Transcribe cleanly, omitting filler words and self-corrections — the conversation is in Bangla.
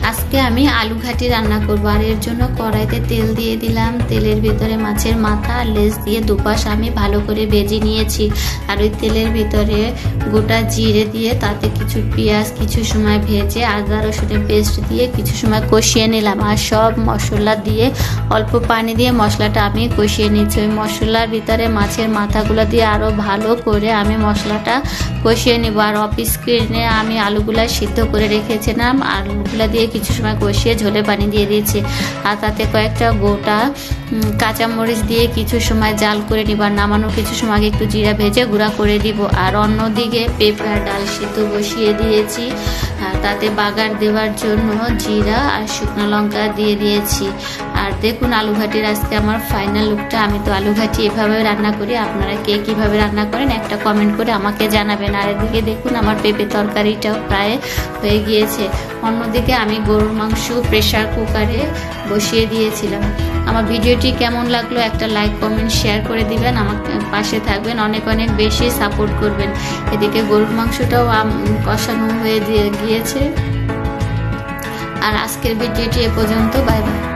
আজকে আমি আলু ঘাটি রান্না করবো। আর এর জন্য কড়াইতে তেল দিয়ে দিলাম। তেলের ভিতরে মাছের মাথা আর লেজ দিয়ে দুপাশ আমি ভালো করে ভেজে নিয়েছি। আর ওই তেলের ভিতরে গোটা জিরে দিয়ে তাতে কিছু পেঁয়াজ কিছু সময় ভেজে আদা রসুনের পেস্ট দিয়ে কিছু সময় কষিয়ে নিলাম। আর সব মশলা দিয়ে অল্প পানি দিয়ে মশলাটা আমি কষিয়ে নিচ্ছি। ওই মশলার ভিতরে মাছের মাথাগুলো দিয়ে আরও ভালো করে আমি মশলাটা কষিয়ে নিব। আর অফ স্ক্রিনে আমি আলুগুলা সিদ্ধ করে রেখেছিলাম, আলুগুলা দিয়ে কিছু সময় কষিয়ে ঝোলে পানি দিয়ে দিয়েছি। আর তাতে কয়েকটা গোটা কাঁচামরিচ দিয়ে কিছু সময় জাল করে নিব। আর নামানোর কিছু সময় আগে একটু জিরা ভেজে গুঁড়া করে দিব। আর অন্যদিকে পেঁপে আর ডাল সিদ্ধ বসিয়ে দিয়েছি। আর তাতে বাগার দেওয়ার জন্য জিরা আর শুকনো লঙ্কা দিয়ে দিয়েছি। আর দেখুন আলু ঘাটির আজকে আমার ফাইনাল লুকটা। আমি তো আলু ঘাটি এভাবে রান্না করি, আপনারা কে কীভাবে রান্না করেন একটা কমেন্ট করে আমাকে জানাবেন। আর এদিকে দেখুন আমার পেঁপে তরকারিটাও প্রায় হয়ে গিয়েছে। অন্যদিকে আমি গরুর মাংস প্রেসার কুকারে বসিয়ে দিয়েছিলাম। আমার ভিডিওটি কেমন লাগলো একটা লাইক কমেন্ট শেয়ার করে দিবেন, আমার পাশে থাকবেন, অনেক অনেক বেশি সাপোর্ট করবেন। এদিকে গরুর মাংসটাও কষানো হয়ে গিয়েছে। আর আজকের ভিডিওটি এ পর্যন্ত। Bye bye.